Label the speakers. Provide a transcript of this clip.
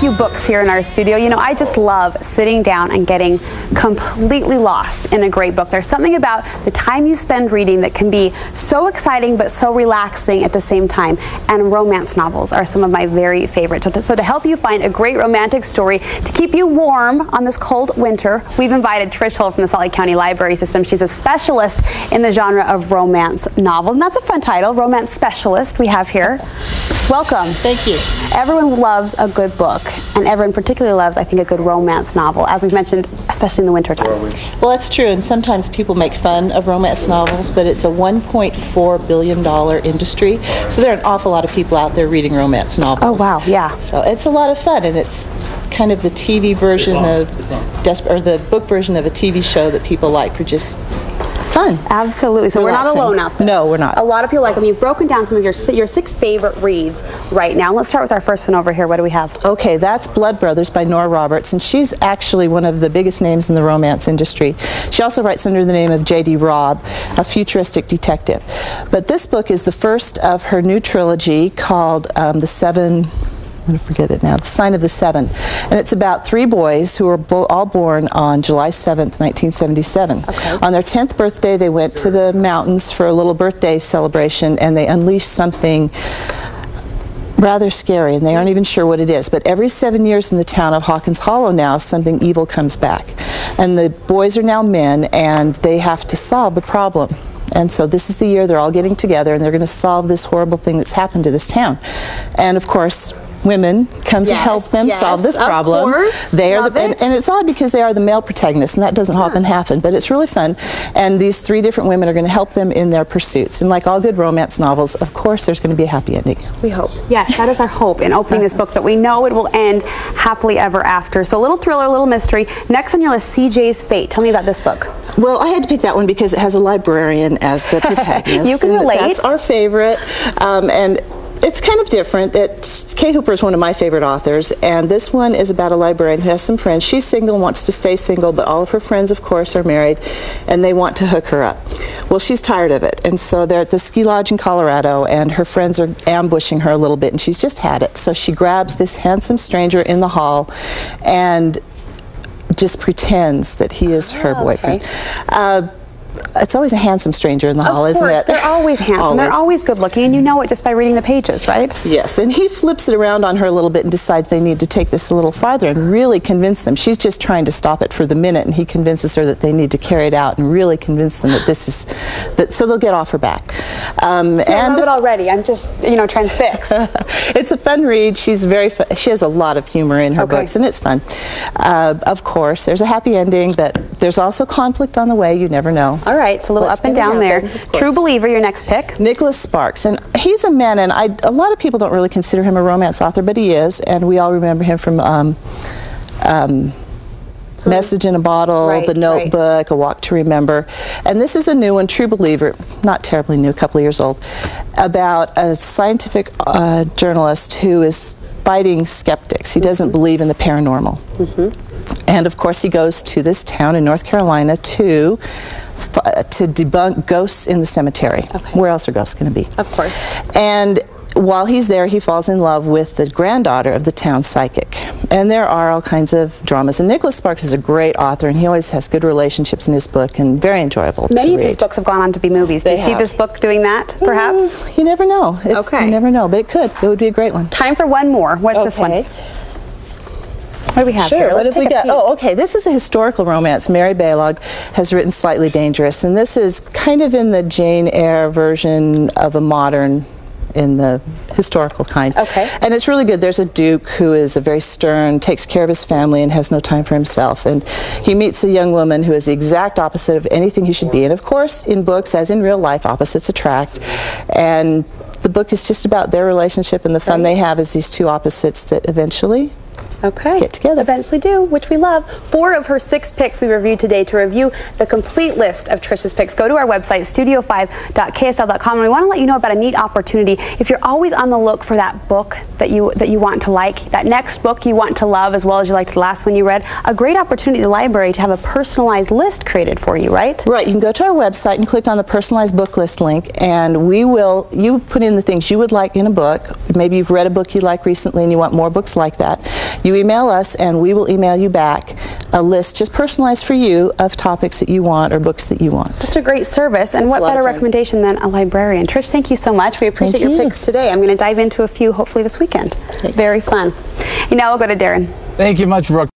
Speaker 1: few books here in our studio. You know, I just love sitting down and getting completely lost in a great book. There's something about the time you spend reading that can be so exciting but so relaxing at the same time. And romance novels are some of my very favorites. So to help you find a great romantic story to keep you warm on this cold winter, we've invited Trish Hull from the Salt Lake County Library System. She's a specialist in the genre of romance novels. And that's a fun title, Romance Specialist, we have here. Welcome.
Speaker 2: Thank you.
Speaker 1: Everyone loves a good book, and everyone particularly loves, I think, a good romance novel, as we've mentioned, especially in the wintertime.
Speaker 2: Well, that's true, and sometimes people make fun of romance novels, but it's a $1.4 billion industry, so there are an awful lot of people out there reading romance novels.
Speaker 1: Oh, wow, yeah.
Speaker 2: So it's a lot of fun, and it's kind of the TV version of, or the book version of a TV show that people like for just fun.
Speaker 1: Absolutely. So
Speaker 2: relaxing.
Speaker 1: We're not alone out there.
Speaker 2: No, we're not.
Speaker 1: A lot of people like them. You've broken down some of your 6 favorite reads right now. Let's start with our first one over here. What do we have?
Speaker 2: Okay, that's Blood Brothers by Nora Roberts, and she's actually one of the biggest names in the romance industry. She also writes under the name of J.D. Robb, a futuristic detective. But this book is the first of her new trilogy called The Seven... I'm going to forget it now, The Sign of the Seven. And it's about 3 boys who were all born on July 7th, 1977. Okay. On their 10th birthday, they went to the mountains for a little birthday celebration, and they unleashed something rather scary, and they aren't even sure what it is. But every 7 years in the town of Hawkins Hollow now, something evil comes back. And the boys are now men, and they have to solve the problem. And so this is the year they're all getting together, and they're going to solve this horrible thing that's happened to this town. And of course, women come to help them solve this problem.
Speaker 1: Of course.
Speaker 2: They are and it's odd because they are the male protagonists, and that doesn't often happen, but it's really fun. And these 3 different women are going to help them in their pursuits. And like all good romance novels, of course, there's going to be a happy ending.
Speaker 1: We hope. Yes, that is our hope in opening this book, that we know it will end happily ever after. So a little thriller, a little mystery. Next on your list, C.J.'s Fate. Tell me about this book.
Speaker 2: Well, I had to pick that one because it has a librarian as the protagonist.
Speaker 1: You can relate.
Speaker 2: That's our favorite. And it's kind of different. Kate Hooper is one of my favorite authors, and this one is about a librarian who has some friends. She's single, wants to stay single, but all of her friends, of course, are married, and they want to hook her up. Well, she's tired of it, and so they're at the ski lodge in Colorado, and her friends are ambushing her a little bit, and she's just had it. So she grabs this handsome stranger in the hall and just pretends that he is her boyfriend. Okay. It's always a handsome stranger in the hall, isn't it?
Speaker 1: They're always handsome. Always. They're always good looking, and you know it just by reading the pages, right?
Speaker 2: Yes, and he flips it around on her a little bit and decides they need to take this a little farther and really convince them. She's just trying to stop it for the minute, and he convinces her that they need to carry it out and really convince them that this is, so they'll get off her back.
Speaker 1: I love it already. I'm just, transfixed.
Speaker 2: It's a fun read. She's she has a lot of humor in her books, and it's fun. Of course, there's a happy ending, but there's also conflict on the way. You never know.
Speaker 1: All right, so a little up and down there. True Believer, your next pick.
Speaker 2: Nicholas Sparks, and he's a man, and a lot of people don't really consider him a romance author, but he is, and we all remember him from Message in a Bottle, The Notebook, A Walk to Remember. And this is a new one, True Believer, not terribly new, a couple of years old, about a scientific journalist who is fighting skeptics. He doesn't believe in the paranormal. And of course he goes to this town in North Carolina to debunk ghosts in the cemetery. Where else are ghosts going to be?
Speaker 1: Of course.
Speaker 2: And while he's there, he falls in love with the granddaughter of the town psychic. And there are all kinds of dramas. And Nicholas Sparks is a great author, and he always has good relationships in his book, and very enjoyable to read.
Speaker 1: Many of his books have gone on to be movies. Do you see this book doing that, perhaps?
Speaker 2: You never know. You never know, but it could. It would be a great one.
Speaker 1: Time for one more. What's this one? What do we have here?
Speaker 2: What have we got? Oh, okay. This is a historical romance. Mary Balogh has written Slightly Dangerous, and this is kind of in the Jane Eyre version of a modern, in the historical kind. And it's really good. There's a duke who is a very stern, takes care of his family, and has no time for himself. And he meets a young woman who is the exact opposite of anything he should be. And of course, in books, as in real life, opposites attract. And the book is just about their relationship, and the fun they have is these 2 opposites that eventually get together.
Speaker 1: Eventually do, which we love. 4 of her 6 picks we reviewed today. To review the complete list of Trish's picks, go to our website, studio5.ksl.com, and we want to let you know about a neat opportunity. If you're always on the look for that book that you want to like, that next book you want to love as well as you liked the last one you read, a great opportunity at the library to have a personalized list created for you, right?
Speaker 2: Right. You can go to our website and click on the personalized book list link, and you put in the things you would like in a book. Maybe you've read a book you like recently and you want more books like that. You You email us, and we will email you back a list just personalized for you of topics that you want or books that you want.
Speaker 1: Such a great service, and what better recommendation than a librarian. Trish, thank you so much. We appreciate your picks today. I'm going to dive into a few hopefully this weekend. Thanks. Very fun. Now we'll go to Darren.
Speaker 3: Thank you much, Brooke.